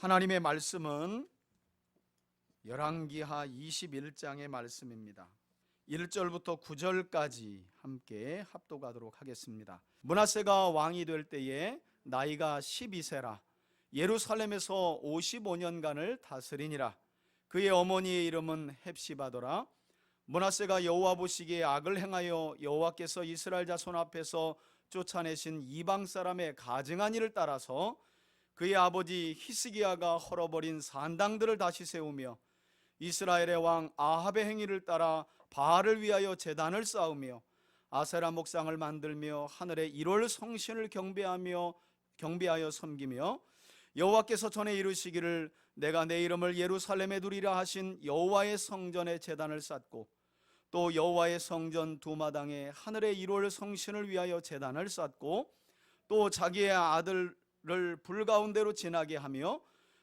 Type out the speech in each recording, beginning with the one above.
하나님의 말씀은 열왕기하 21장의 말씀입니다. 1절부터 9절까지 함께 합독하도록 하겠습니다. 므낫세가 왕이 될 때에 나이가 12세라 예루살렘에서 55년간을 다스리니라. 그의 어머니의 이름은 헵시바더라. 므낫세가 여호와 보시기에 악을 행하여 여호와께서 이스라엘 자손 앞에서 쫓아내신 이방 사람의 가증한 일을 따라서 그의 아버지 히스기야가 헐어버린 산당들을 다시 세우며 이스라엘의 왕 아합의 행위를 따라 바알을 위하여 제단을 쌓으며 아세라 목상을 만들며 하늘의 1월 성신을 경배하여 섬기며 여호와께서 전에 이르시기를 내가 내 이름을 예루살렘에 두리라 하신 여호와의 성전에 제단을 쌓고 또 여호와의 성전 두 마당에 하늘의 1월 성신을 위하여 제단을 쌓고 또 자기의 아들을 불 가운데로 지나게 하며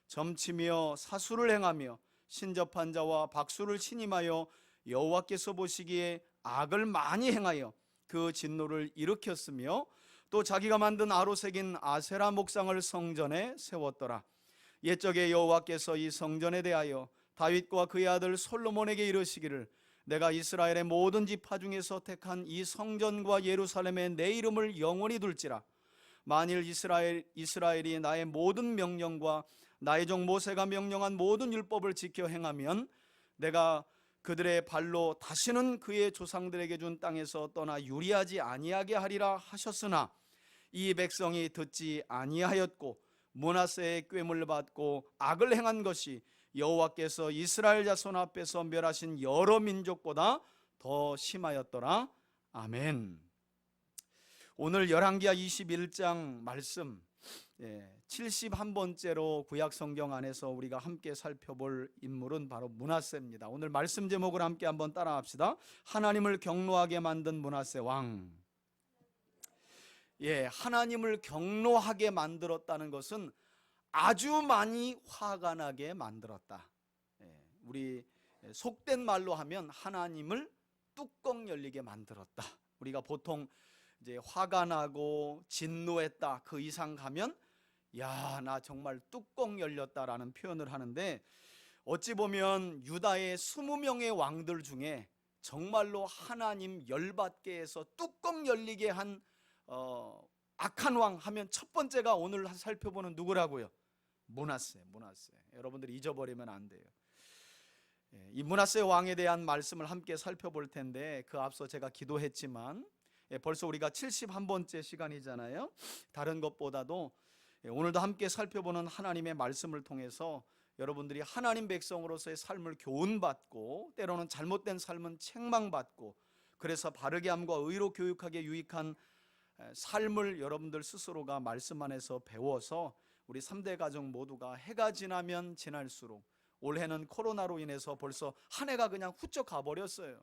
점치며 사수를 행하며 신접한 자와 박수를 신임하여 여호와께서 보시기에 악을 많이 행하여 그 진노를 일으켰으며 또 자기가 만든 아로 새긴 아세라 목상을 성전에 세웠더라. 옛적에 여호와께서 이 성전에 대하여 다윗과 그의 아들 솔로몬에게 이르시기를 내가 이스라엘의 모든 지파 중에서 택한 이 성전과 예루살렘에 내 이름을 영원히 둘지라. 만일 이스라엘이 나의 모든 명령과 나의 종 모세가 명령한 모든 율법을 지켜 행하면 내가 그들의 발로 다시는 그의 조상들에게 준 땅에서 떠나 유리하지 아니하게 하리라 하셨으나 이 백성이 듣지 아니하였고 므낫세의 꾀물 받고 악을 행한 것이 여호와께서 이스라엘 자손 앞에서 멸하신 여러 민족보다 더 심하였더라. 아멘. 오늘 열왕기하 21장 말씀 71번째로 구약 성경 안에서 우리가 함께 살펴볼 인물은 바로 므낫세입니다. 오늘 말씀 제목을 함께 한번 따라합시다. 하나님을 경노하게 만든 므낫세 왕. 하나님을 경노하게 만들었다는 것은 아주 많이 화가 나게 만들었다. 우리 속된 말로 하면 하나님을 뚜껑 열리게 만들었다. 우리가 보통 이제 화가 나고 진노했다 그 이상 가면 야, 나 정말 뚜껑 열렸다라는 표현을 하는데 어찌 보면 유다의 20명의 왕들 중에 정말로 하나님 열받게 해서 뚜껑 열리게 한 악한 왕 하면 첫 번째가 오늘 살펴보는 누구라고요? 므낫세. 여러분들이 잊어버리면 안 돼요. 이 므낫세 왕에 대한 말씀을 함께 살펴볼 텐데 그 앞서 제가 기도했지만 벌써 우리가 71번째 시간이잖아요. 다른 것보다도 오늘도 함께 살펴보는 하나님의 말씀을 통해서 여러분들이 하나님 백성으로서의 삶을 교훈받고 때로는 잘못된 삶은 책망받고 그래서 바르게 함과 의로 교육하게 유익한 삶을 여러분들 스스로가 말씀 안에서 배워서 우리 3대 가정 모두가 해가 지나면 지날수록 올해는 코로나로 인해서 벌써 한 해가 그냥 훌쩍 가버렸어요.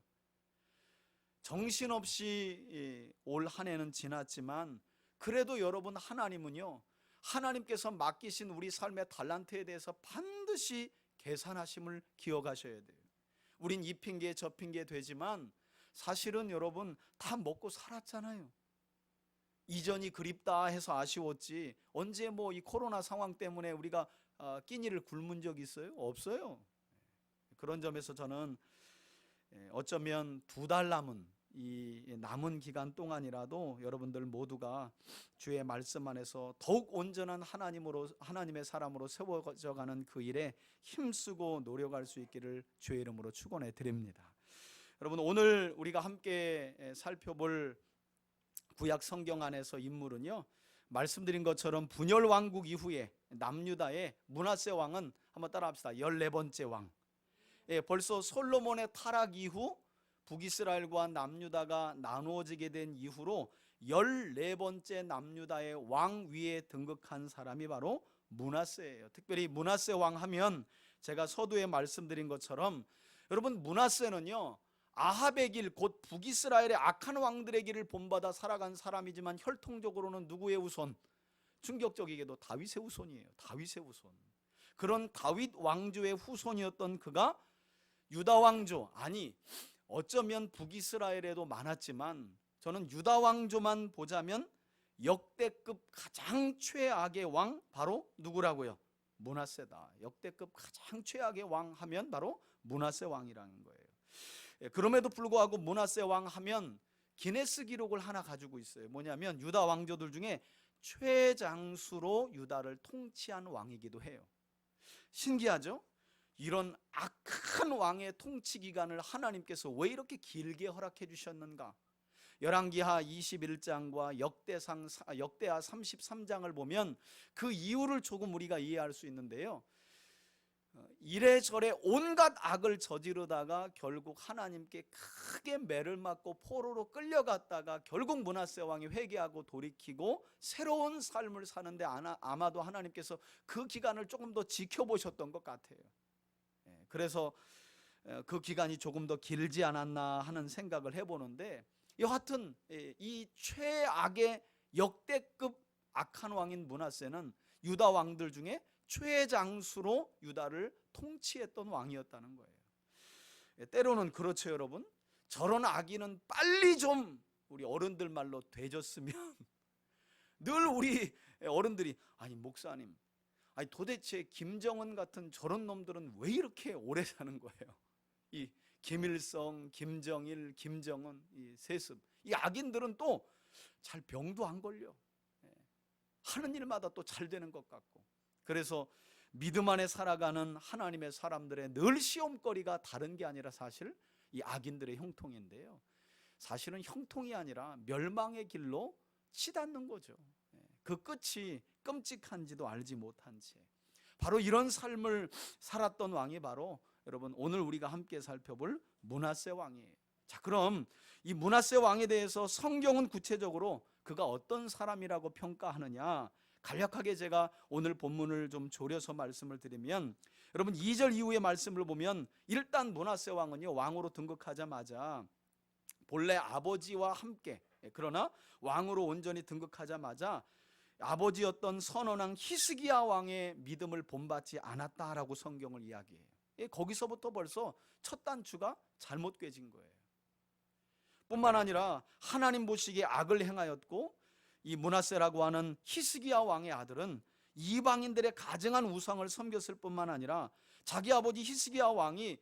정신없이 올 한 해는 지났지만 그래도 여러분 하나님은요, 하나님께서 맡기신 우리 삶의 달란트에 대해서 반드시 계산하심을 기억하셔야 돼요. 우린 이 핑계 저 핑계 되지만 사실은 여러분 다 먹고 살았잖아요. 이전이 그립다 해서 아쉬웠지 언제 뭐 이 코로나 상황 때문에 우리가 끼니를 굶은 적 있어요? 없어요. 그런 점에서 저는 어쩌면 2달 남은 이 남은 기간 동안이라도 여러분들 모두가 주의 말씀 안에서 더욱 온전한 하나님의 사람으로 세워져가는 그 일에 힘쓰고 노력할 수 있기를 주의 이름으로 축원해 드립니다. 여러분 오늘 우리가 함께 살펴볼 구약 성경 안에서 인물은요, 말씀드린 것처럼 분열 왕국 이후에 남유다의 므낫세 왕은 한번 따라합시다. 14번째 왕. 벌써 솔로몬의 타락 이후 북이스라엘과 남유다가 나누어지게 된 이후로 14번째 남유다의 왕 위에 등극한 사람이 바로 므낫세예요. 특별히 므낫세 왕 하면 제가 서두에 말씀드린 것처럼 여러분 므낫세는요, 아합의 길, 곧 북이스라엘의 악한 왕들의 길을 본받아 살아간 사람이지만 혈통적으로는 누구의 후손? 충격적이게도 다윗의 후손이에요. 다윗의 후손. 그런 다윗 왕조의 후손이었던 그가 유다 왕조, 아니 어쩌면 북이스라엘에도 많았지만 저는 유다 왕조만 보자면 역대급 가장 최악의 왕 바로 누구라고요? 므낫세다. 역대급 가장 최악의 왕 하면 바로 므낫세 왕이라는 거예요. 그럼에도 불구하고 므낫세 왕 하면 기네스 기록을 하나 가지고 있어요. 뭐냐면 유다 왕조들 중에 최장수로 유다를 통치한 왕이기도 해요. 신기하죠? 이런 악한 왕의 통치 기간을 하나님께서 왜 이렇게 길게 허락해 주셨는가? 열왕기하 21장과 역대하 33장을 보면 그 이유를 조금 우리가 이해할 수 있는데요, 이래저래 온갖 악을 저지르다가 결국 하나님께 크게 매를 맞고 포로로 끌려갔다가 결국 므낫세 왕이 회개하고 돌이키고 새로운 삶을 사는데 아마도 하나님께서 그 기간을 조금 더 지켜보셨던 것 같아요. 그래서 그 기간이 조금 더 길지 않았나 하는 생각을 해보는데, 여하튼 이 최악의 역대급 악한 왕인 므낫세는 유다 왕들 중에 최장수로 유다를 통치했던 왕이었다는 거예요. 때로는 그렇죠, 여러분. 저런 악인은 빨리 좀 우리 어른들 말로 되졌으면 늘 우리 어른들이, 아니 목사님, 아니 도대체 김정은 같은 저런 놈들은 왜 이렇게 오래 사는 거예요? 이 김일성, 김정일, 김정은, 이 세습, 이 악인들은 또 잘 병도 안 걸려. 하는 일마다 또 잘 되는 것 같고. 그래서 믿음 안에 살아가는 하나님의 사람들의 늘 시험거리가 다른 게 아니라 사실 이 악인들의 형통인데요, 사실은 형통이 아니라 멸망의 길로 치닫는 거죠. 그 끝이 끔찍한지도 알지 못한 채 바로 이런 삶을 살았던 왕이 바로 여러분 오늘 우리가 함께 살펴볼 므낫세 왕이에요. 자, 그럼 이 므낫세 왕에 대해서 성경은 구체적으로 그가 어떤 사람이라고 평가하느냐, 간략하게 제가 오늘 본문을 좀 조려서 말씀을 드리면, 여러분 2절 이후의 말씀을 보면 일단 므낫세 왕은요, 왕으로 등극하자마자 본래 아버지와 함께, 그러나 왕으로 온전히 등극하자마자 아버지였던 선원왕 히스기야 왕의 믿음을 본받지 않았다라고 성경을 이야기해요. 거기서부터 벌써 첫 단추가 잘못 꿰진 거예요. 뿐만 아니라 하나님 보시기에 악을 행하였고, 이 므낫세라고 하는 히스기야 왕의 아들은 이방인들의 가증한 우상을 섬겼을 뿐만 아니라 자기 아버지 히스기야 왕이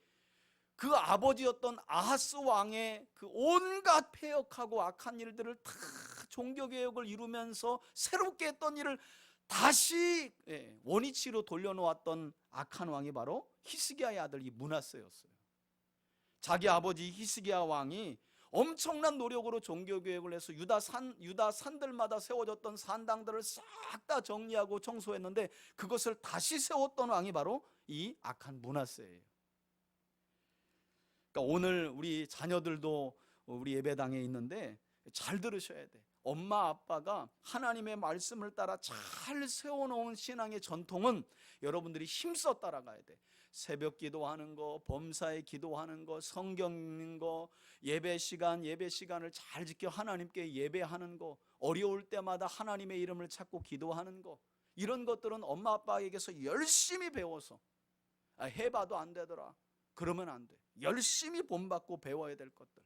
그 아버지였던 아하스 왕의 그 온갖 패역하고 악한 일들을 다 종교개혁을 이루면서 새롭게 했던 일을 다시 원위치로 돌려놓았던 악한 왕이 바로 히스기야의 아들 이 므낫세였어요. 자기 아버지 히스기야 왕이 엄청난 노력으로 종교개혁을 해서 유다 산들마다 세워졌던 산당들을 싹 다 정리하고 청소했는데 그것을 다시 세웠던 왕이 바로 이 악한 므낫세예요. 그러니까 오늘 우리 자녀들도 우리 예배당에 있는데 잘 들으셔야 돼. 엄마 아빠가 하나님의 말씀을 따라 잘 세워놓은 신앙의 전통은 여러분들이 힘써 따라가야 돼. 새벽 기도하는 거, 범사에 기도하는 거, 성경 읽는 거, 예배 시간을 잘 지켜 하나님께 예배하는 거, 어려울 때마다 하나님의 이름을 찾고 기도하는 거, 이런 것들은 엄마 아빠에게서 열심히 배워서 해봐도 안 되더라 그러면 안 돼. 열심히 본받고 배워야 될 것들,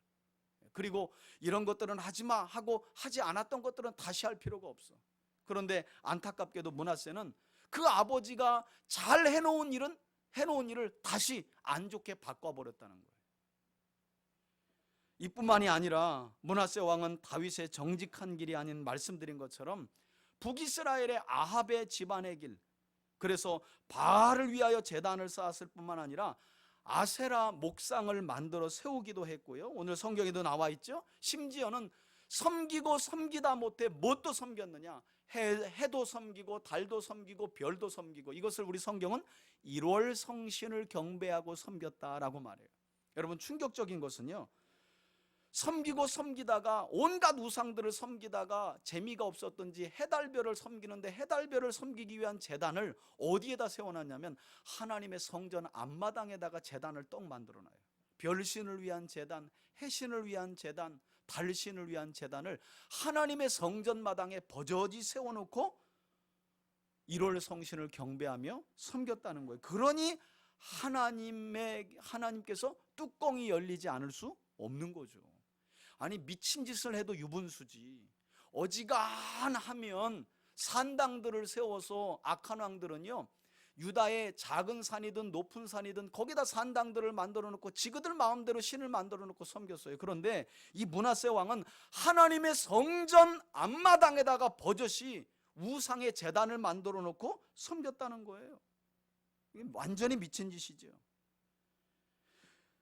그리고 이런 것들은 하지마 하고 하지 않았던 것들은 다시 할 필요가 없어. 그런데 안타깝게도 므낫세는 그 아버지가 잘 해놓은 일을 다시 안 좋게 바꿔버렸다는 거예요. 이뿐만이 아니라 므낫세 왕은 다윗의 정직한 길이 아닌, 말씀드린 것처럼 북이스라엘의 아합의 집안의 길, 그래서 바알을 위하여 제단을 쌓았을 뿐만 아니라 아세라 목상을 만들어 세우기도 했고요, 오늘 성경에도 나와 있죠. 심지어는 섬기고 섬기다 못해 뭣도 섬겼느냐, 해도 섬기고 달도 섬기고 별도 섬기고, 이것을 우리 성경은 1월 성신을 경배하고 섬겼다라고 말해요. 여러분 충격적인 것은요, 섬기고 섬기다가 온갖 우상들을 섬기다가 재미가 없었던지 해달별을 섬기는데, 해달별을 섬기기 위한 제단을 어디에다 세워놨냐면 하나님의 성전 앞마당에다가 제단을 떡 만들어놔요. 별신을 위한 제단, 해신을 위한 제단, 달신을 위한 제단을 하나님의 성전 마당에 버젓이 세워놓고 1월 성신을 경배하며 섬겼다는 거예요. 그러니 하나님께서 뚜껑이 열리지 않을 수 없는 거죠. 아니 미친 짓을 해도 유분수지, 어지간하면 산당들을 세워서 악한 왕들은요 유다의 작은 산이든 높은 산이든 거기다 산당들을 만들어 놓고 지그들 마음대로 신을 만들어 놓고 섬겼어요. 그런데 이 므낫세 왕은 하나님의 성전 앞마당에다가 버젓이 우상의 제단을 만들어 놓고 섬겼다는 거예요. 이게 완전히 미친 짓이죠.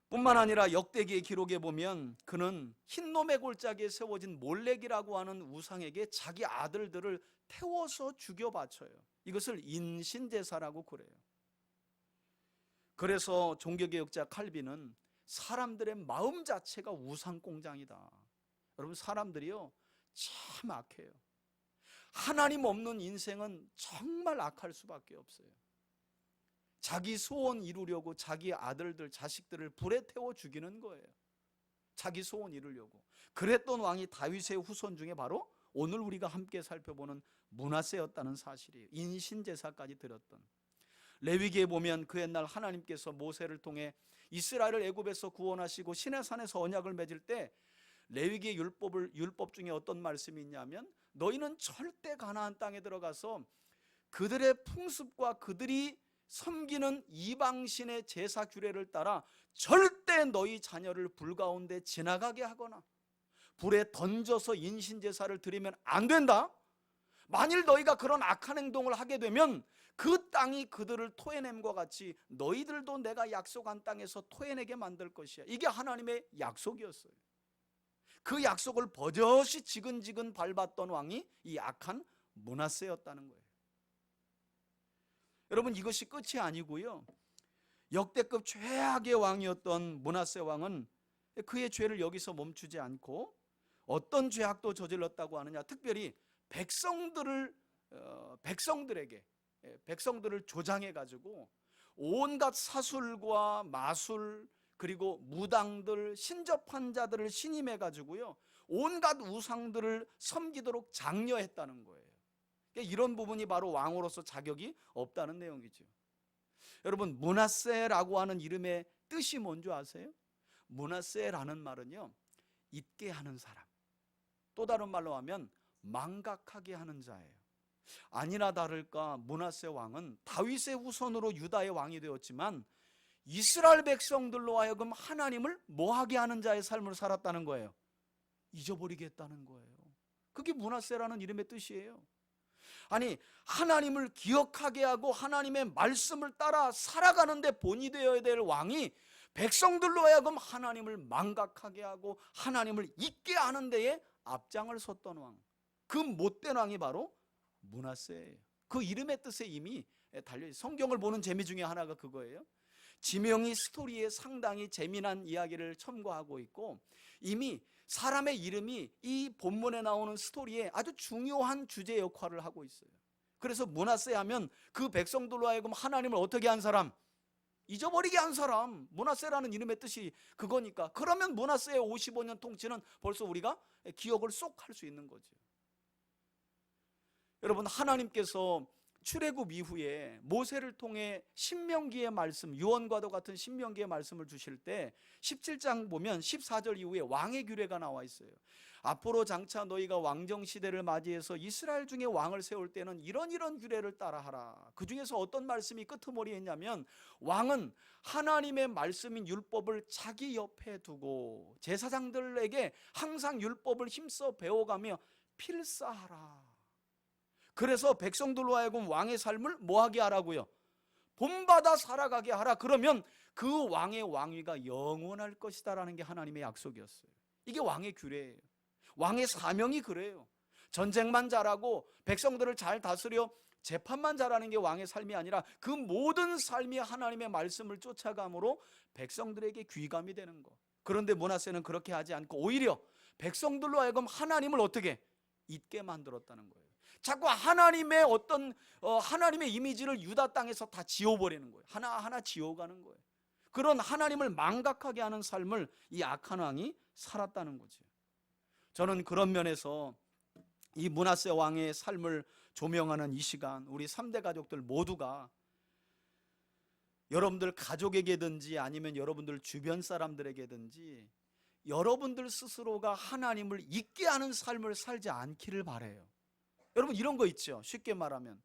뿐만 아니라 역대기의 기록에 보면 그는 흰놈의 골짜기에 세워진 몰렉이라고 하는 우상에게 자기 아들들을 태워서 죽여 바쳐요. 이것을 인신제사라고 그래요. 그래서 종교개혁자 칼빈은 사람들의 마음 자체가 우상공장이다. 여러분, 사람들이요 참 악해요. 하나님 없는 인생은 정말 악할 수밖에 없어요. 자기 소원 이루려고 자기 아들들, 자식들을 불에 태워 죽이는 거예요. 자기 소원 이루려고. 그랬던 왕이 다윗의 후손 중에 바로 오늘 우리가 함께 살펴보는 므낫세였다는 사실이에요. 인신제사까지 드렸던. 레위기에 보면 그 옛날 하나님께서 모세를 통해 이스라엘을 애굽에서 구원하시고 시내산에서 언약을 맺을 때 레위기의 율법 중에 어떤 말씀이 있냐면 너희는 절대 가나안 땅에 들어가서 그들의 풍습과 그들이 섬기는 이방신의 제사 규례를 따라 절대 너희 자녀를 불 가운데 지나가게 하거나 불에 던져서 인신제사를 드리면 안 된다. 만일 너희가 그런 악한 행동을 하게 되면 그 땅이 그들을 토해냄과 같이 너희들도 내가 약속한 땅에서 토해내게 만들 것이야. 이게 하나님의 약속이었어요. 그 약속을 버젓이 지근지근 밟았던 왕이 이 악한 므낫세였다는 거예요. 여러분, 이것이 끝이 아니고요, 역대급 최악의 왕이었던 므낫세 왕은 그의 죄를 여기서 멈추지 않고 어떤 죄악도 저질렀다고 하느냐, 특별히 백성들을 조장해 가지고 온갖 사술과 마술 그리고 무당들, 신접한 자들을 신임해 가지고요 온갖 우상들을 섬기도록 장려했다는 거예요. 이런 부분이 바로 왕으로서 자격이 없다는 내용이죠. 여러분, 므낫세라고 하는 이름의 뜻이 뭔지 아세요? 므낫세라는 말은요, 잊게 하는 사람, 또 다른 말로 하면 망각하게 하는 자예요. 아니나 다를까 므낫세 왕은 다윗의 후손으로 유다의 왕이 되었지만 이스라엘 백성들로 하여금 하나님을 뭐하게 하는 자의 삶을 살았다는 거예요. 잊어버리게 했다는 거예요. 그게 므낫세라는 이름의 뜻이에요. 아니, 하나님을 기억하게 하고 하나님의 말씀을 따라 살아가는데 본이 되어야 될 왕이 백성들로 하여금 하나님을 망각하게 하고 하나님을 잊게 하는 데에 앞장을 섰던 왕, 그 못된 왕이 바로 므낫세예요. 그 이름의 뜻에 이미 달려있어요. 성경을 보는 재미 중에 하나가 그거예요. 지명이 스토리에 상당히 재미난 이야기를 첨가하고 있고 이미 사람의 이름이 이 본문에 나오는 스토리에 아주 중요한 주제 역할을 하고 있어요. 그래서 므낫세 하면 그 백성들로 하여금 하나님을 어떻게 한 사람? 잊어버리게 한 사람. 므낫세라는 이름의 뜻이 그거니까. 그러면 므낫세의 55년 통치는 벌써 우리가 기억을 쏙 할 수 있는 거죠. 여러분, 하나님께서 출애굽 이후에 모세를 통해 신명기의 말씀, 유언과도 같은 신명기의 말씀을 주실 때 17장 보면 14절 이후에 왕의 규례가 나와 있어요. 앞으로 장차 너희가 왕정 시대를 맞이해서 이스라엘 중에 왕을 세울 때는 이런 규례를 따라하라. 그 중에서 어떤 말씀이 끄트머리에 있냐면 왕은 하나님의 말씀인 율법을 자기 옆에 두고 제사장들에게 항상 율법을 힘써 배워가며 필사하라. 그래서 백성들로 하여금 왕의 삶을 뭐하게 하라고요? 본받아 살아가게 하라. 그러면 그 왕의 왕위가 영원할 것이다 라는 게 하나님의 약속이었어요. 이게 왕의 규례예요. 왕의 사명이 그래요. 전쟁만 잘하고 백성들을 잘 다스려 재판만 잘하는 게 왕의 삶이 아니라 그 모든 삶이 하나님의 말씀을 쫓아감으로 백성들에게 귀감이 되는 거. 그런데 므낫세는 그렇게 하지 않고 오히려 백성들로 하여금 하나님을 어떻게 잊게 만들었다는 거예요. 자꾸 하나님의 하나님의 이미지를 유다 땅에서 다 지워버리는 거예요. 하나하나 지워가는 거예요. 그런 하나님을 망각하게 하는 삶을 이 악한 왕이 살았다는 거죠. 저는 그런 면에서 이 므낫세 왕의 삶을 조명하는 이 시간, 우리 3대 가족들 모두가 여러분들 가족에게든지 아니면 여러분들 주변 사람들에게든지 여러분들 스스로가 하나님을 잊게 하는 삶을 살지 않기를 바라요. 여러분, 이런 거 있죠. 쉽게 말하면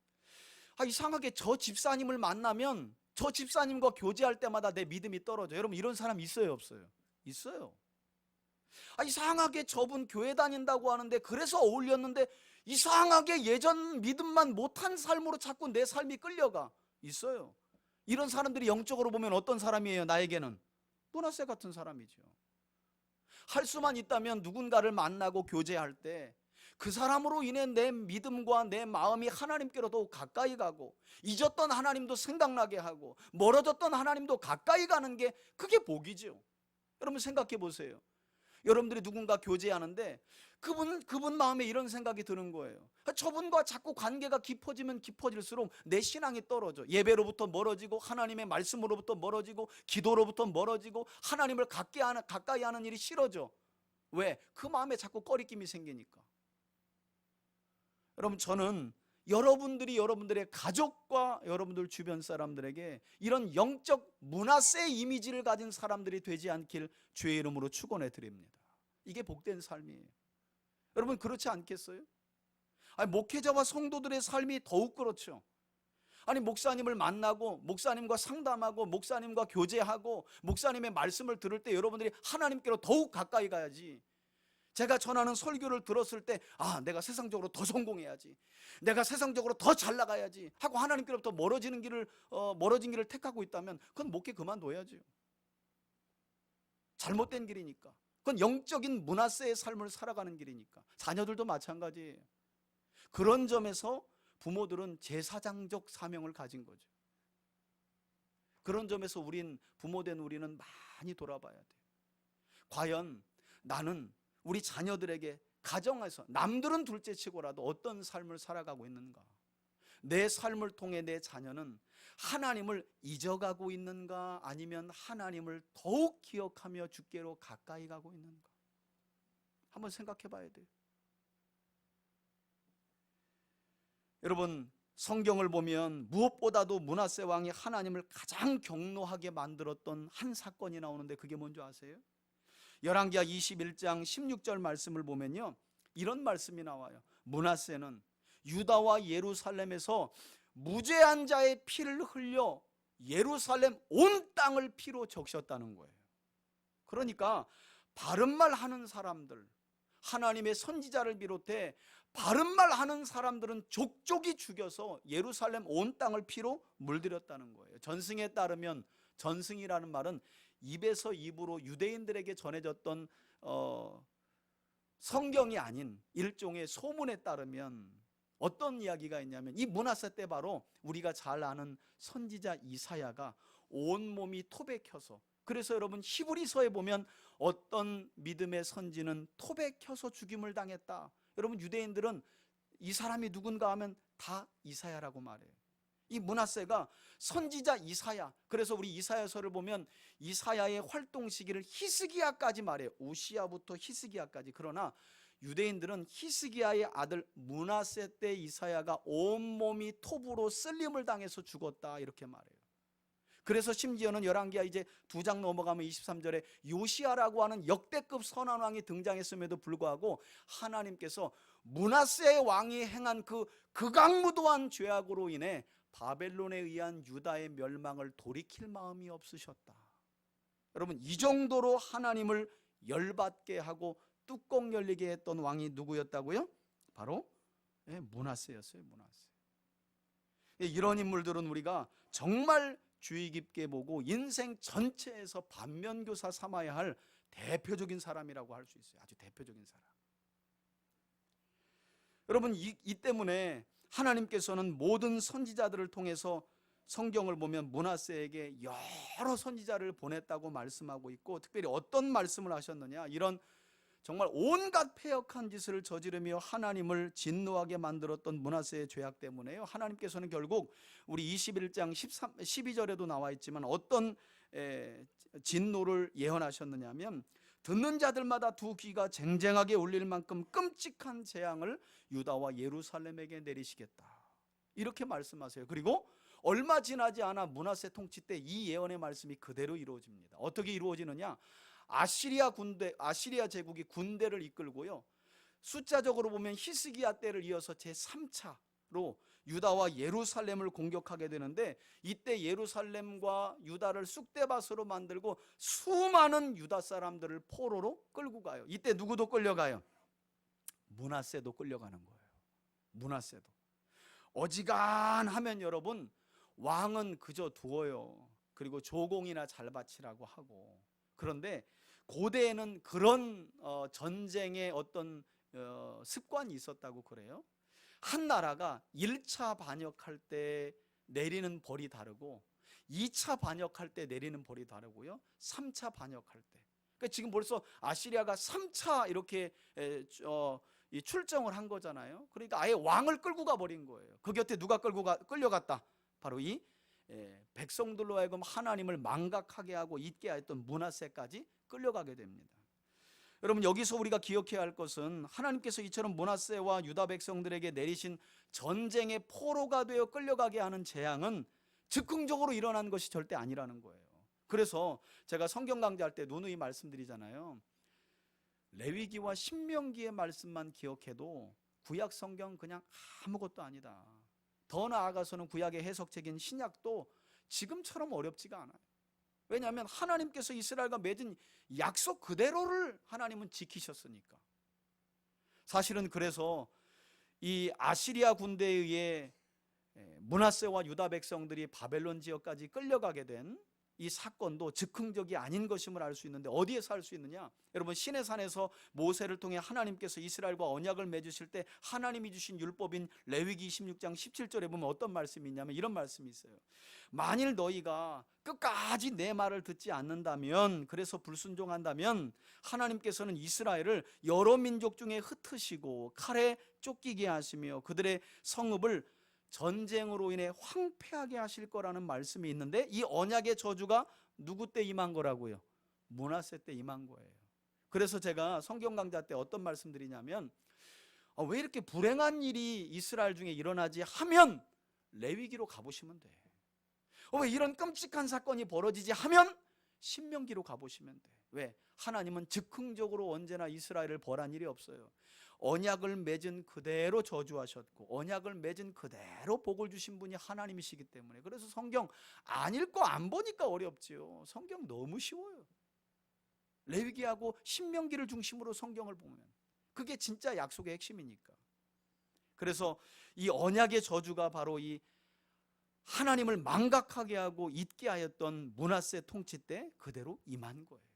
이상하게 저 집사님을 만나면 저 집사님과 교제할 때마다 내 믿음이 떨어져. 여러분 이런 사람 있어요, 없어요? 있어요. 이상하게 저분 교회 다닌다고 하는데 그래서 어울렸는데 이상하게 예전 믿음만 못한 삶으로 자꾸 내 삶이 끌려가. 있어요. 이런 사람들이 영적으로 보면 어떤 사람이에요? 나에게는 므낫세 같은 사람이죠. 할 수만 있다면 누군가를 만나고 교제할 때 그 사람으로 인해 내 믿음과 내 마음이 하나님께로 더욱 가까이 가고, 잊었던 하나님도 생각나게 하고, 멀어졌던 하나님도 가까이 가는 게 그게 복이죠. 여러분 생각해 보세요. 여러분들이 누군가 교제하는데 그분 마음에 이런 생각이 드는 거예요. 저분과 자꾸 관계가 깊어지면 깊어질수록 내 신앙이 떨어져. 예배로부터 멀어지고, 하나님의 말씀으로부터 멀어지고, 기도로부터 멀어지고, 하나님을 가까이 하는 일이 싫어져. 왜? 그 마음에 자꾸 꺼리낌이 생기니까. 여러분 저는 여러분들이 여러분들의 가족과 여러분들 주변 사람들에게 이런 영적 므낫세 이미지를 가진 사람들이 되지 않길 주의 이름으로 축원해 드립니다. 이게 복된 삶이에요. 여러분 그렇지 않겠어요? 목회자와 성도들의 삶이 더욱 그렇죠. 목사님을 만나고 목사님과 상담하고 목사님과 교제하고 목사님의 말씀을 들을 때 여러분들이 하나님께로 더욱 가까이 가야지. 제가 전하는 설교를 들었을 때 내가 세상적으로 더 성공해야지, 내가 세상적으로 더 잘 나가야지 하고 하나님께로부터 멀어진 길을 택하고 있다면 그건 목회 그만둬야죠. 잘못된 길이니까. 그건 영적인 므낫세의 삶을 살아가는 길이니까. 자녀들도 마찬가지예요. 그런 점에서 부모들은 제사장적 사명을 가진 거죠. 그런 점에서 부모된 우리는 많이 돌아봐야 돼요. 과연 나는 우리 자녀들에게 가정에서 남들은 둘째치고라도 어떤 삶을 살아가고 있는가? 내 삶을 통해 내 자녀는 하나님을 잊어가고 있는가? 아니면 하나님을 더욱 기억하며 주께로 가까이 가고 있는가? 한번 생각해 봐야 돼요. 여러분 성경을 보면 무엇보다도 므낫세 왕이 하나님을 가장 경노하게 만들었던 한 사건이 나오는데 그게 뭔지 아세요? 열왕기하 21장 16절 말씀을 보면요, 이런 말씀이 나와요. 므낫세는 유다와 예루살렘에서 무죄한 자의 피를 흘려 예루살렘 온 땅을 피로 적셨다는 거예요. 그러니까 바른말 하는 사람들, 하나님의 선지자를 비롯해 바른말 하는 사람들은 족족이 죽여서 예루살렘 온 땅을 피로 물들였다는 거예요. 전승에 따르면, 전승이라는 말은 입에서 입으로 유대인들에게 전해졌던 성경이 아닌 일종의 소문에 따르면 어떤 이야기가 있냐면, 이 므낫세 때 바로 우리가 잘 아는 선지자 이사야가 온몸이 토백혀서, 그래서 여러분 히브리서에 보면 어떤 믿음의 선지는 토백혀서 죽임을 당했다. 여러분 유대인들은 이 사람이 누군가 하면 다 이사야라고 말해요. 이 므낫세가 선지자 이사야, 그래서 우리 이사야서를 보면 이사야의 활동 시기를 히스기야까지 말해요. 우시야부터 히스기야까지. 그러나 유대인들은 히스기야의 아들 므낫세 때 이사야가 온몸이 톱으로 쓸림을 당해서 죽었다 이렇게 말해요. 그래서 심지어는 열왕기하 이제 2장 넘어가면 23절에 요시야라고 하는 역대급 선한 왕이 등장했음에도 불구하고 하나님께서 므낫세 왕이 행한 그 극악무도한 죄악으로 인해 바벨론에 의한 유다의 멸망을 돌이킬 마음이 없으셨다. 여러분 이 정도로 하나님을 열받게 하고 뚜껑 열리게 했던 왕이 누구였다고요? 바로 므낫세였어요. 므낫세. 이런 인물들은 우리가 정말 주의 깊게 보고 인생 전체에서 반면교사 삼아야 할 대표적인 사람이라고 할 수 있어요. 아주 대표적인 사람. 여러분 이 때문에 하나님께서는 모든 선지자들을 통해서 성경을 보면 므낫세에게 여러 선지자를 보냈다고 말씀하고 있고, 특별히 어떤 말씀을 하셨느냐, 이런 정말 온갖 패역한 짓을 저지르며 하나님을 진노하게 만들었던 므낫세의 죄악 때문에요, 하나님께서는 결국 우리 21장 12절에도 나와 있지만 어떤 진노를 예언하셨느냐 하면, 듣는 자들마다 두 귀가 쟁쟁하게 울릴 만큼 끔찍한 재앙을 유다와 예루살렘에게 내리시겠다 이렇게 말씀하세요. 그리고 얼마 지나지 않아 므낫세 통치 때 이 예언의 말씀이 그대로 이루어집니다. 어떻게 이루어지느냐, 아시리아 제국이 군대를 이끌고요, 숫자적으로 보면 히스기야 때를 이어서 제3차로 유다와 예루살렘을 공격하게 되는데, 이때 예루살렘과 유다를 쑥대밭으로 만들고 수많은 유다 사람들을 포로로 끌고 가요. 이때 누구도 끌려가요? 므낫세도 끌려가는 거예요. 므낫세도. 어지간하면 여러분, 왕은 그저 두어요. 그리고 조공이나 잘 바치라고 하고. 그런데 고대에는 그런 전쟁의 어떤 습관이 있었다고 그래요. 한 나라가 1차 반역할 때 내리는 벌이 다르고 2차 반역할 때 내리는 벌이 다르고요, 3차 반역할 때. 그러니까 지금 벌써 아시리아가 3차 이렇게 출정을 한 거잖아요. 그러니까 아예 왕을 끌고 가버린 거예요. 그 곁에 누가 끌려갔다? 바로 이 백성들로 하여금 하나님을 망각하게 하고 잊게 하였던 므낫세까지 끌려가게 됩니다. 여러분, 여기서 우리가 기억해야 할 것은 하나님께서 이처럼 므낫세와 유다 백성들에게 내리신 전쟁의 포로가 되어 끌려가게 하는 재앙은 즉흥적으로 일어난 것이 절대 아니라는 거예요. 그래서 제가 성경 강좌할 때 누누이 말씀드리잖아요. 레위기와 신명기의 말씀만 기억해도 구약 성경 그냥 아무것도 아니다. 더 나아가서는 구약의 해석책인 신약도 지금처럼 어렵지가 않아요. 왜냐하면 하나님께서 이스라엘과 맺은 약속 그대로를 하나님은 지키셨으니까. 사실은 그래서 이 아시리아 군대에 의해 므낫세와 유다 백성들이 바벨론 지역까지 끌려가게 된 이 사건도 즉흥적이 아닌 것임을 알 수 있는데, 어디에서 알 수 있느냐? 여러분, 시내산에서 모세를 통해 하나님께서 이스라엘과 언약을 맺으실 때 하나님이 주신 율법인 레위기 26장 17절에 보면 어떤 말씀이 있냐면 이런 말씀이 있어요. 만일 너희가 끝까지 내 말을 듣지 않는다면, 그래서 불순종한다면 하나님께서는 이스라엘을 여러 민족 중에 흩으시고 칼에 쫓기게 하시며 그들의 성읍을 전쟁으로 인해 황폐하게 하실 거라는 말씀이 있는데, 이 언약의 저주가 누구 때 임한 거라고요? 므낫세 때 임한 거예요. 그래서 제가 성경 강좌 때 어떤 말씀 드리냐면, 왜 이렇게 불행한 일이 이스라엘 중에 일어나지 하면 레위기로 가보시면 돼. 왜 이런 끔찍한 사건이 벌어지지 하면 신명기로 가보시면 돼. 왜? 하나님은 즉흥적으로 언제나 이스라엘을 벌한 일이 없어요. 언약을 맺은 그대로 저주하셨고 언약을 맺은 그대로 복을 주신 분이 하나님이시기 때문에. 그래서 성경 안 읽고 안 보니까 어렵지요. 성경 너무 쉬워요. 레위기하고 신명기를 중심으로 성경을 보면 그게 진짜 약속의 핵심이니까. 그래서 이 언약의 저주가 바로 이 하나님을 망각하게 하고 잊게 하였던 므낫세 통치 때 그대로 임한 거예요.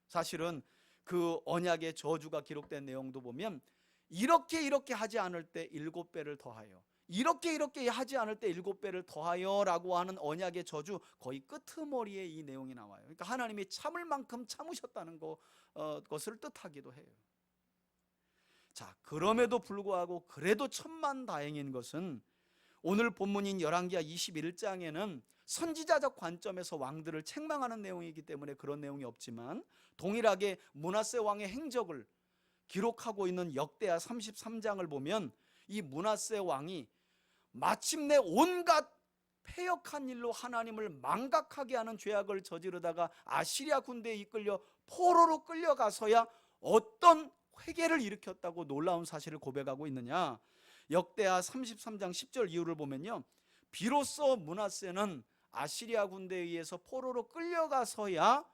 사실은 그 언약의 저주가 기록된 내용도 보면 이렇게 하지 않을 때 7배를 더하여, 이렇게 하지 않을 때 7배를 더하여 라고 하는 언약의 저주 거의 끄트머리에 이 내용이 나와요. 그러니까 하나님이 참을 만큼 참으셨다는 것을 뜻하기도 해요. 자, 그럼에도 불구하고 그래도 천만다행인 것은 오늘 본문인 열왕기하 21장에는 선지자적 관점에서 왕들을 책망하는 내용이기 때문에 그런 내용이 없지만, 동일하게 므낫세 왕의 행적을 기록하고 있는 역대하 33장을 보면 이 므낫세 왕이 마침내 온갖 패역한 일로 하나님을 망각하게 하는 죄악을 저지르다가 아시리아 군대에 이끌려 포로로 끌려가서야 어떤 회개를 일으켰다고 놀라운 사실을 고백하고 있느냐. 역대하 33장 10절 이후를 보면요, 비로소 므낫세는 아시리아 군대에 의해서 포로로 끌려가서야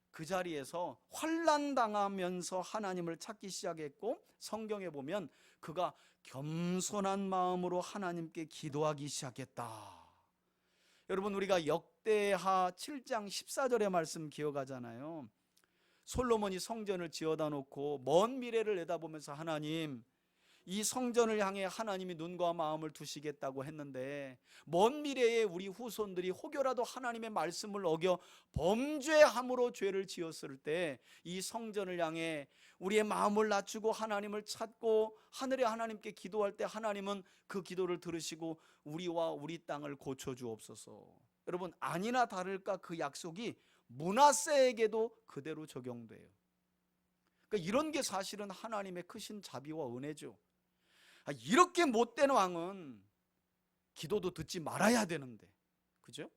그 자리에서 환난당하면서 하나님을 찾기 시작했고, 성경에 보면 그가 겸손한 마음으로 하나님께 기도하기 시작했다. 여러분, 우리가 역대하 7장 14절의 말씀 기억하잖아요. 솔로몬이 성전을 지어다 놓고 먼 미래를 내다보면서 하나님, 이 성전을 향해 하나님이 눈과 마음을 두시겠다고 했는데 먼 미래에 우리 후손들이 혹여라도 하나님의 말씀을 어겨 범죄함으로 죄를 지었을 때 이 성전을 향해 우리의 마음을 낮추고 하나님을 찾고 하늘의 하나님께 기도할 때 하나님은 그 기도를 들으시고 우리와 우리 땅을 고쳐주옵소서. 여러분, 아니나 다를까 그 약속이 므낫세에게도 그대로 적용돼요. 그러니까 이런 게 사실은 하나님의 크신 자비와 은혜죠. 이렇게 못된 왕은 기도도 듣지 말아야 되는데, 그죠?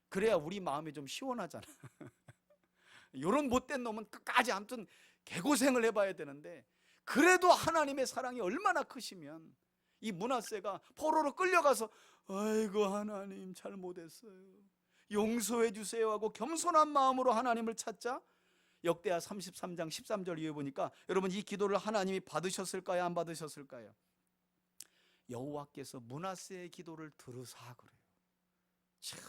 그래야 우리 마음이 좀 시원하잖아. 이런 못된 놈은 끝까지 아무튼 개고생을 해봐야 되는데, 그래도 하나님의 사랑이 얼마나 크시면 이 므낫세가 포로로 끌려가서 아이고 하나님 잘못했어요, 용서해 주세요 하고 겸손한 마음으로 하나님을 찾자 역대하 33장 13절 이후에 보니까 여러분 이 기도를 하나님이 받으셨을까요? 안 받으셨을까요? 여호와께서 므낫세의 기도를 들으사 그래요. 참,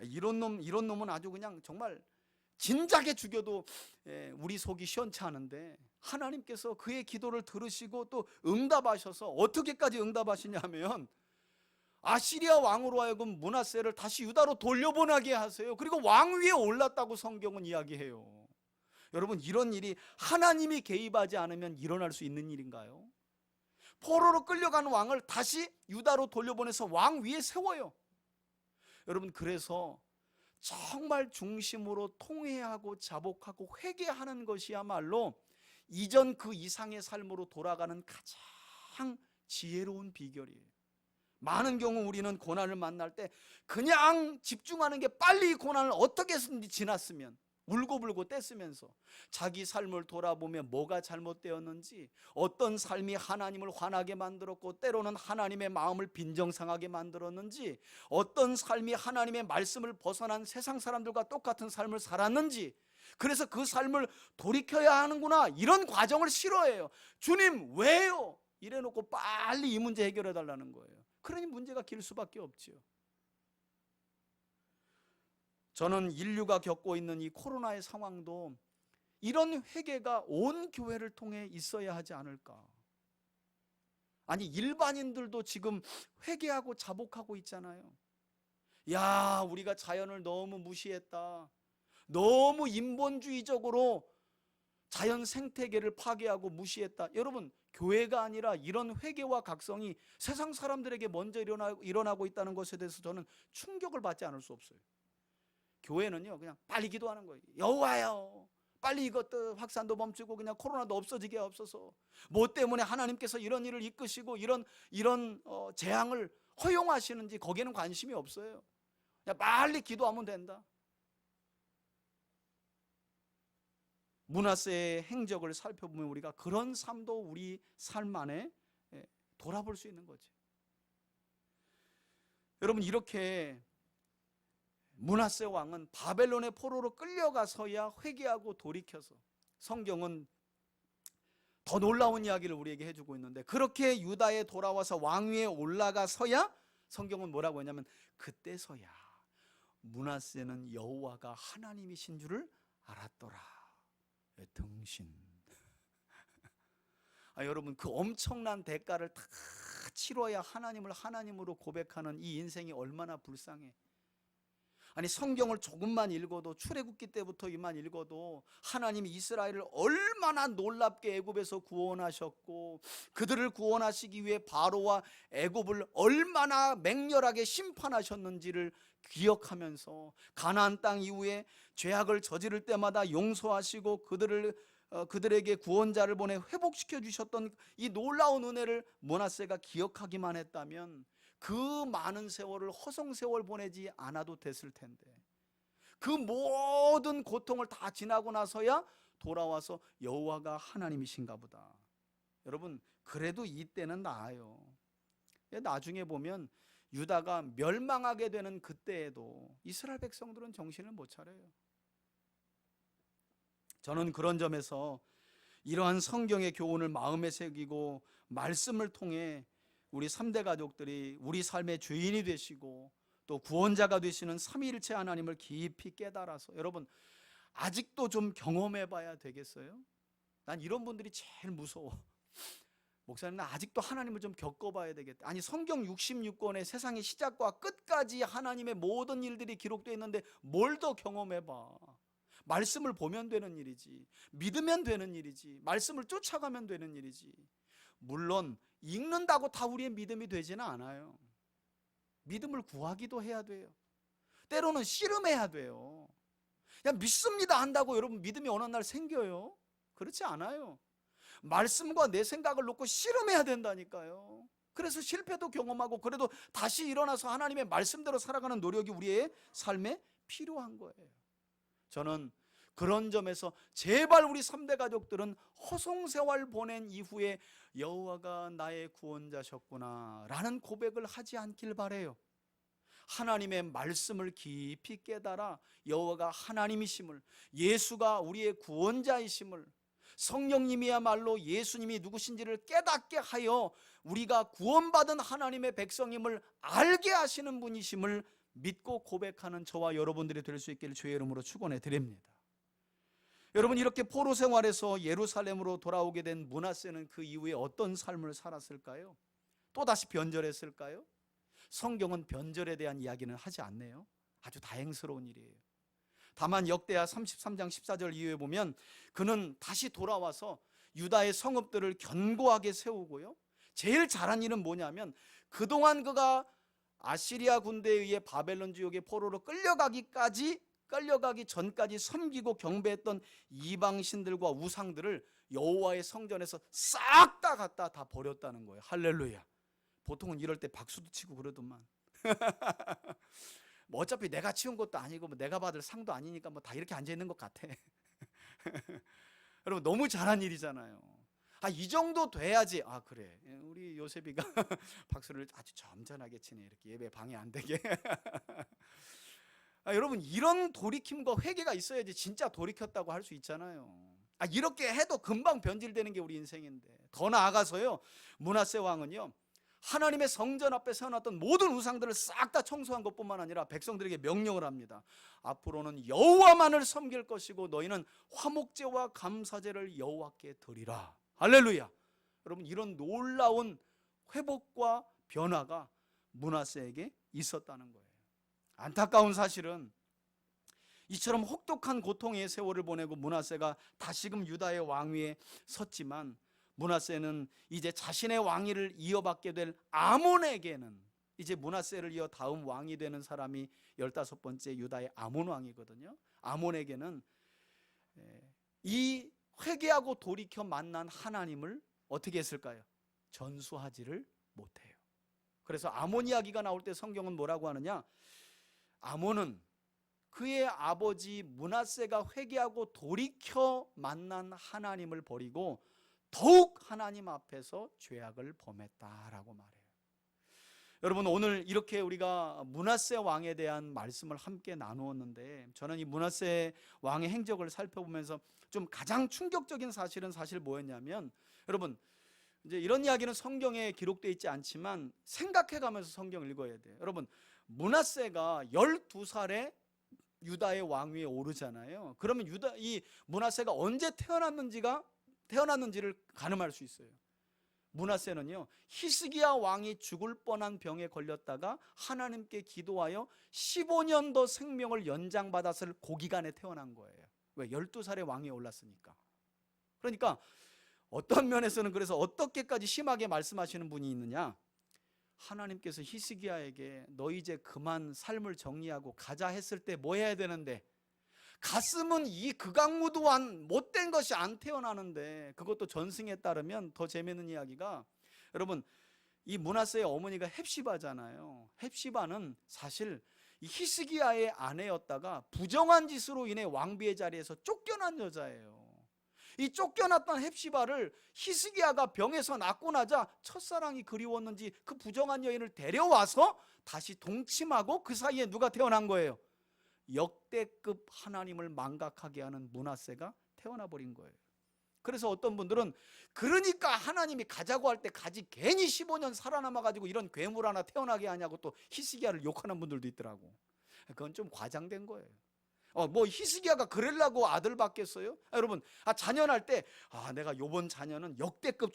이런 놈은 아주 그냥 정말 진작에 죽여도 우리 속이 시원찮은데 하나님께서 그의 기도를 들으시고 또 응답하셔서 어떻게까지 응답하시냐면 아시리아 왕으로 하여금 므낫세를 다시 유다로 돌려보내게 하세요. 그리고 왕 위에 올랐다고 성경은 이야기해요. 여러분 이런 일이 하나님이 개입하지 않으면 일어날 수 있는 일인가요? 포로로 끌려간 왕을 다시 유다로 돌려보내서 왕 위에 세워요. 여러분 그래서 정말 중심으로 통회하고 자복하고 회개하는 것이야말로 이전 그 이상의 삶으로 돌아가는 가장 지혜로운 비결이에요. 많은 경우 우리는 고난을 만날 때 그냥 집중하는 게 빨리 이 고난을 어떻게 해서든지 지났으면, 울고불고 떼쓰면서 자기 삶을 돌아보며 뭐가 잘못되었는지, 어떤 삶이 하나님을 화나게 만들었고 때로는 하나님의 마음을 빈정상하게 만들었는지, 어떤 삶이 하나님의 말씀을 벗어난 세상 사람들과 똑같은 삶을 살았는지, 그래서 그 삶을 돌이켜야 하는구나, 이런 과정을 싫어해요. 주님 왜요? 이래놓고 빨리 이 문제 해결해 달라는 거예요. 그러니 문제가 길 수밖에 없지요. 저는 인류가 겪고 있는 이 코로나의 상황도 이런 회개가 온 교회를 통해 있어야 하지 않을까. 아니 일반인들도 지금 회개하고 자복하고 있잖아요. 야, 우리가 자연을 너무 무시했다, 너무 인본주의적으로 자연 생태계를 파괴하고 무시했다. 여러분 교회가 아니라 이런 회개와 각성이 세상 사람들에게 먼저 일어나고 있다는 것에 대해서 저는 충격을 받지 않을 수 없어요. 교회는요 그냥 빨리 기도하는 거예요. 여호와여 빨리 이것도 확산도 멈추고 그냥 코로나도 없어지게 하옵소서. 뭐 때문에 하나님께서 이런 일을 이끄시고 이런 재앙을 허용하시는지 거기에는 관심이 없어요. 그냥 빨리 기도하면 된다. 므낫세의 행적을 살펴보면 우리가 그런 삶도 우리 삶 안에 돌아볼 수 있는 거죠. 여러분 이렇게 므낫세 왕은 바벨론의 포로로 끌려가서야 회개하고 돌이켜서, 성경은 더 놀라운 이야기를 우리에게 해주고 있는데 그렇게 유다에 돌아와서 왕위에 올라가서야 성경은 뭐라고 했냐면 그때서야 므낫세는 여호와가 하나님이신 줄을 알았더라. 등신. 여러분 그 엄청난 대가를 다 치러야 하나님을 하나님으로 고백하는 이 인생이 얼마나 불쌍해. 아니 성경을 조금만 읽어도, 출애굽기 때부터 이만 읽어도 하나님이 이스라엘을 얼마나 놀랍게 애굽에서 구원하셨고 그들을 구원하시기 위해 바로와 애굽을 얼마나 맹렬하게 심판하셨는지를 기억하면서 가나안 땅 이후에 죄악을 저지를 때마다 용서하시고 그들에게 구원자를 보내 회복시켜 주셨던 이 놀라운 은혜를 므낫세가 기억하기만 했다면 그 많은 세월을 허송세월 보내지 않아도 됐을 텐데, 그 모든 고통을 다 지나고 나서야 돌아와서 여호와가 하나님이신가 보다. 여러분 그래도 이때는 나아요. 나중에 보면 유다가 멸망하게 되는 그때에도 이스라엘 백성들은 정신을 못 차려요. 저는 그런 점에서 이러한 성경의 교훈을 마음에 새기고 말씀을 통해 우리 3대 가족들이 우리 삶의 주인이 되시고 또 구원자가 되시는 삼위일체 하나님을 깊이 깨달아서, 여러분 아직도 좀 경험해 봐야 되겠어요? 난 이런 분들이 제일 무서워. 목사님 나 아직도 하나님을 좀 겪어봐야 되겠다. 아니 성경 66권의 세상의 시작과 끝까지 하나님의 모든 일들이 기록되어 있는데 뭘 더 경험해봐. 말씀을 보면 되는 일이지, 믿으면 되는 일이지, 말씀을 쫓아가면 되는 일이지. 물론 읽는다고 다 우리의 믿음이 되지는 않아요. 믿음을 구하기도 해야 돼요. 때로는 씨름해야 돼요. 그냥 믿습니다 한다고 여러분 믿음이 어느 날 생겨요? 그렇지 않아요. 말씀과 내 생각을 놓고 씨름해야 된다니까요. 그래서 실패도 경험하고 그래도 다시 일어나서 하나님의 말씀대로 살아가는 노력이 우리의 삶에 필요한 거예요. 저는 그런 점에서 제발 우리 3대 가족들은 허송세월 보낸 이후에 여호와가 나의 구원자셨구나 라는 고백을 하지 않길 바라요. 하나님의 말씀을 깊이 깨달아 여호와가 하나님이심을, 예수가 우리의 구원자이심을, 성령님이야말로 예수님이 누구신지를 깨닫게 하여 우리가 구원받은 하나님의 백성임을 알게 하시는 분이심을 믿고 고백하는 저와 여러분들이 될 수 있기를 주의 이름으로 축원해 드립니다. 여러분, 이렇게 포로 생활에서 예루살렘으로 돌아오게 된 므낫세는 그 이후에 어떤 삶을 살았을까요? 또다시 변절했을까요? 성경은 변절에 대한 이야기는 하지 않네요. 아주 다행스러운 일이에요. 다만 역대하 33장 14절 이후에 보면 그는 다시 돌아와서 유다의 성읍들을 견고하게 세우고요, 제일 잘한 일은 뭐냐면 그동안 그가 아시리아 군대에 의해 바벨론 지옥의 포로로 끌려가기 전까지 섬기고 경배했던 이방신들과 우상들을 여호와의 성전에서 싹 다 갖다 다 버렸다는 거예요. 할렐루야. 보통은 이럴 때 박수도 치고 그러더만 뭐 어차피 내가 치운 것도 아니고 뭐 내가 받을 상도 아니니까 뭐 다 이렇게 앉아있는 것 같아. 여러분, 너무 잘한 일이잖아요. 이 정도 돼야지. 그래, 우리 요셉이가 박수를 아주 점잖하게 치네, 이렇게 예배 방해 안 되게. 여러분, 이런 돌이킴과 회개가 있어야지 진짜 돌이켰다고 할 수 있잖아요. 이렇게 해도 금방 변질되는 게 우리 인생인데, 더 나아가서요, 므낫세 왕은요, 하나님의 성전 앞에 세워놨던 모든 우상들을 싹 다 청소한 것뿐만 아니라 백성들에게 명령을 합니다. 앞으로는 여호와만을 섬길 것이고 너희는 화목제와 감사제를 여호와께 드리라. 할렐루야. 여러분, 이런 놀라운 회복과 변화가 므낫세에게 있었다는 거예요. 안타까운 사실은 이처럼 혹독한 고통의 세월을 보내고 므낫세가 다시금 유다의 왕위에 섰지만 므낫세는 이제 자신의 왕위를 이어받게 될 아몬에게는, 이제 므낫세를 이어 다음 왕이 되는 사람이 15번째 유다의 아몬 왕이거든요. 아몬에게는 이 회개하고 돌이켜 만난 하나님을 어떻게 했을까요? 전수하지를 못해요. 그래서 아몬 이야기가 나올 때 성경은 뭐라고 하느냐? 아몬은 그의 아버지 므낫세가 회개하고 돌이켜 만난 하나님을 버리고 더욱 하나님 앞에서 죄악을 범했다라고 말해요. 여러분, 오늘 이렇게 우리가 므낫세 왕에 대한 말씀을 함께 나누었는데, 저는 이 므낫세 왕의 행적을 살펴보면서 좀 가장 충격적인 사실은 사실 뭐였냐면, 여러분, 이제 이런 이야기는 성경에 기록되어 있지 않지만 생각해가면서 성경을 읽어야 돼요. 여러분, 므낫세가 12살에 유다의 왕위에 오르잖아요. 그러면 이 므낫세가 언제 태어났는지를 가늠할 수 있어요. 므낫세는요, 히스기야 왕이 죽을 뻔한 병에 걸렸다가 하나님께 기도하여 15년 더 생명을 연장받았을 그 기간에 태어난 거예요. 왜? 12살에 왕위에 올랐으니까. 그러니까 어떤 면에서는 그래서 어떻게까지 심하게 말씀하시는 분이 있느냐? 하나님께서 히스기야에게 너 이제 그만 삶을 정리하고 가자 했을 때 뭐 해야 되는데, 가슴은 이 극악무도한 못된 것이 안 태어나는데, 그것도 전승에 따르면 더 재미있는 이야기가, 여러분, 이 므낫세의 어머니가 헵시바잖아요. 헵시바는 사실 이 히스기야의 아내였다가 부정한 짓으로 인해 왕비의 자리에서 쫓겨난 여자예요. 이 쫓겨났던 헵시바를 히스기야가 병에서 낫고 나자 첫사랑이 그리웠는지 그 부정한 여인을 데려와서 다시 동침하고 그 사이에 누가 태어난 거예요? 역대급 하나님을 망각하게 하는 므낫세가 태어나 버린 거예요. 그래서 어떤 분들은 그러니까 하나님이 가자고 할 때 가지 괜히 15년 살아남아 가지고 이런 괴물 하나 태어나게 하냐고 또 히스기야를 욕하는 분들도 있더라고. 그건 좀 과장된 거예요. 뭐 히스기야가 그러려고 아들 받겠어요? 여러분, 자녀날 때 내가 요번 자녀는 역대급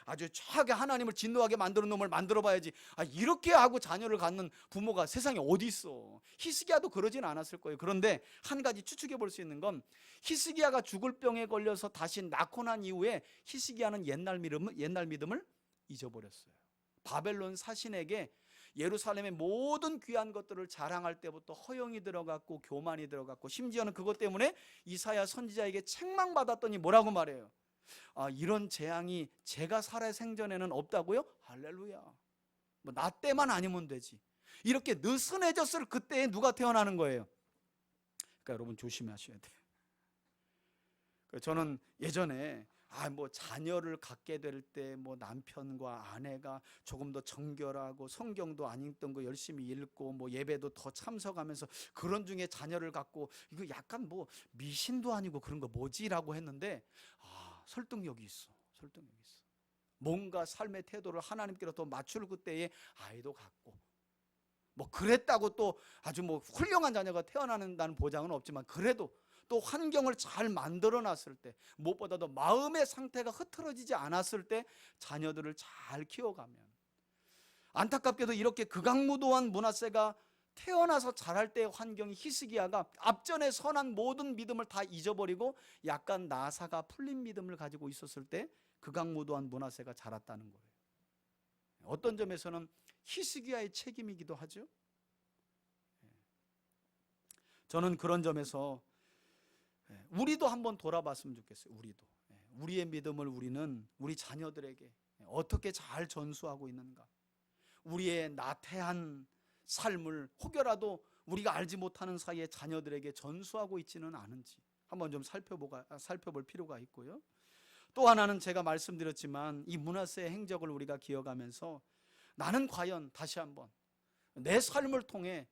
아주 최악의 하나님을 진노하게 만드는 놈을 만들어 봐야지, 이렇게 하고 자녀를 갖는 부모가 세상에 어디 있어. 히스기야도 그러진 않았을 거예요. 그런데 한 가지 추측해 볼 수 있는 건, 히스기야가 죽을 병에 걸려서 다시 낳고 난 이후에 히스기야는 옛날 믿음을 잊어버렸어요. 바벨론 사신에게 예루살렘의 모든 귀한 것들을 자랑할 때부터 허영이 들어갔고 교만이 들어갔고, 심지어는 그것 때문에 이사야 선지자에게 책망받았더니 뭐라고 말해요? 이런 재앙이 제가 살아 생전에는 없다고요? 할렐루야. 뭐 나 때만 아니면 되지. 이렇게 느슨해졌을 그때에 누가 태어나는 거예요? 그러니까 여러분, 조심하셔야 돼요. 저는 예전에 자녀를 갖게 될 때 남편과 아내가 조금 더 정결하고 성경도 안 읽던 거 열심히 읽고 예배도 더 참석하면서 그런 중에 자녀를 갖고 이거 약간 미신도 아니고 그런 거 뭐지라고 했는데 설득력이 있어. 뭔가 삶의 태도를 하나님께로 더 맞출 그때에 아이도 갖고 그랬다고 또 아주 훌륭한 자녀가 태어나는다는 보장은 없지만 그래도 또 환경을 잘 만들어 놨을 때 무엇보다도 마음의 상태가 흐트러지지 않았을 때 자녀들을 잘 키워가면 안타깝게도 이렇게 극악무도한 므낫세가 태어나서 자랄 때의 환경이 히스기야가 앞전에 선한 모든 믿음을 다 잊어버리고 약간 나사가 풀린 믿음을 가지고 있었을 때 극악무도한 므낫세가 자랐다는 거예요. 어떤 점에서는 히스기야의 책임이기도 하죠. 저는 그런 점에서 우리도 한번 돌아봤으면 좋겠어요. 우리의 믿음을 우리는 우리 자녀들에게 어떻게 잘 전수하고 있는가, 우리의 나태한 삶을 혹여라도 우리가 알지 못하는 사이에 자녀들에게 전수하고 있지는 않은지 한번 좀 살펴볼 필요가 있고요. 또 하나는 제가 말씀드렸지만 이 므낫세의 행적을 우리가 기억하면서 나는 과연 다시 한번 내 삶을 통해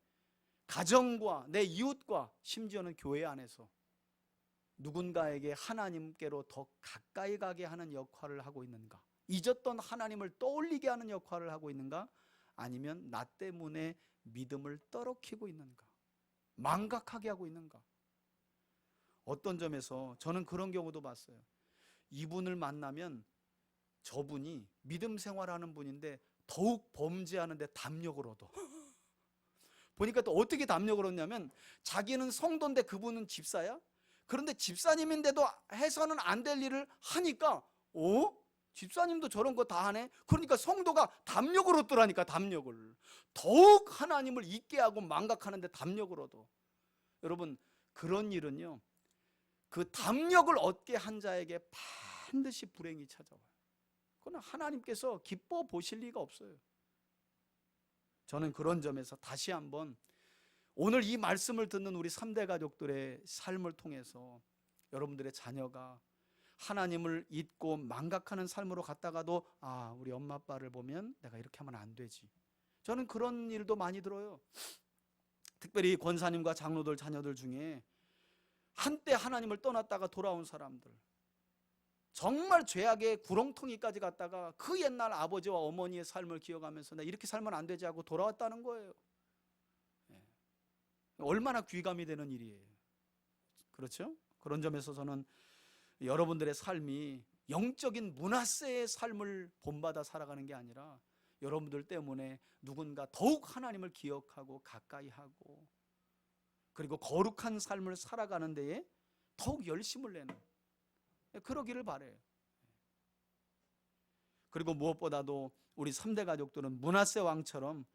가정과 내 이웃과 심지어는 교회 안에서 누군가에게 하나님께로 더 가까이 가게 하는 역할을 하고 있는가, 잊었던 하나님을 떠올리게 하는 역할을 하고 있는가, 아니면 나 때문에 믿음을 떨어뜨리고 있는가, 망각하게 하고 있는가. 어떤 점에서 저는 그런 경우도 봤어요. 이분을 만나면 저분이 믿음 생활하는 분인데 더욱 범죄하는데 담력을 얻어. 보니까 또 어떻게 담력을 얻냐면 자기는 성도인데 그분은 집사야? 그런데 집사님인데도 해서는 안 될 일을 하니까 집사님도 저런 거 다 하네? 그러니까 성도가 담력을 얻더라니까. 담력을 더욱 하나님을 잊게 하고 망각하는데 담력을 얻어. 여러분, 그런 일은요, 그 담력을 얻게 한 자에게 반드시 불행이 찾아와요. 그건 하나님께서 기뻐 보실 리가 없어요. 저는 그런 점에서 다시 한번 오늘 이 말씀을 듣는 우리 3대 가족들의 삶을 통해서 여러분들의 자녀가 하나님을 잊고 망각하는 삶으로 갔다가도 우리 엄마 아빠를 보면 내가 이렇게 하면 안 되지. 저는 그런 일도 많이 들어요. 특별히 권사님과 장로들 자녀들 중에 한때 하나님을 떠났다가 돌아온 사람들, 정말 죄악의 구렁텅이까지 갔다가 그 옛날 아버지와 어머니의 삶을 기억하면서 나 이렇게 살면 안 되지 하고 돌아왔다는 거예요. 얼마나 귀감이 되는 일이에요. 그렇죠? 그런 점에서 저는 여러분들의 삶이 영적인 므낫세의 삶을 본받아 살아가는 게 아니라 여러분들 때문에 누군가 더욱 하나님을 기억하고 가까이 하고 그리고 거룩한 삶을 살아가는 데에 더욱 열심을 내는, 그러기를 바라요. 그리고 무엇보다도 우리 3대 가족들은 므낫세 왕처럼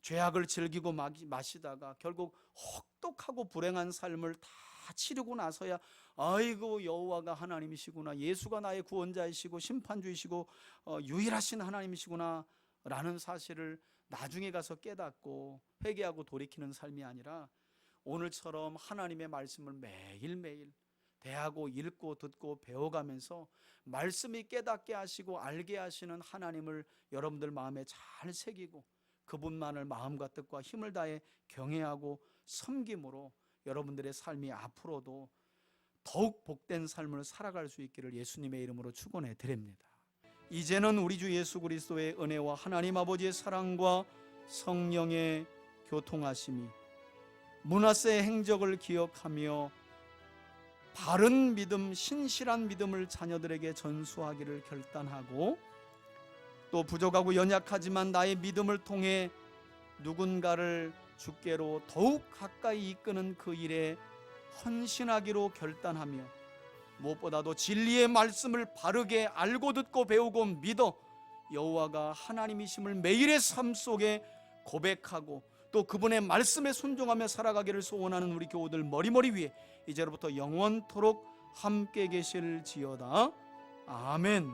죄악을 즐기고 마시다가 결국 혹독하고 불행한 삶을 다 치르고 나서야 아이고 여호와가 하나님이시구나, 예수가 나의 구원자이시고 심판주이시고 유일하신 하나님이시구나 라는 사실을 나중에 가서 깨닫고 회개하고 돌이키는 삶이 아니라 오늘처럼 하나님의 말씀을 매일매일 대하고 읽고 듣고 배워가면서 말씀이 깨닫게 하시고 알게 하시는 하나님을 여러분들 마음에 잘 새기고 그분만을 마음과 뜻과 힘을 다해 경외하고 섬김으로 여러분들의 삶이 앞으로도 더욱 복된 삶을 살아갈 수 있기를 예수님의 이름으로 축원해 드립니다. 이제는 우리 주 예수 그리스도의 은혜와 하나님 아버지의 사랑과 성령의 교통하심이 므낫세의 행적을 기억하며 바른 믿음, 신실한 믿음을 자녀들에게 전수하기를 결단하고 또 부족하고 연약하지만 나의 믿음을 통해 누군가를 주께로 더욱 가까이 이끄는 그 일에 헌신하기로 결단하며 무엇보다도 진리의 말씀을 바르게 알고 듣고 배우고 믿어 여호와가 하나님이심을 매일의 삶 속에 고백하고 또 그분의 말씀에 순종하며 살아가기를 소원하는 우리 교우들 머리머리 위에 이제로부터 영원토록 함께 계실지어다. 아멘.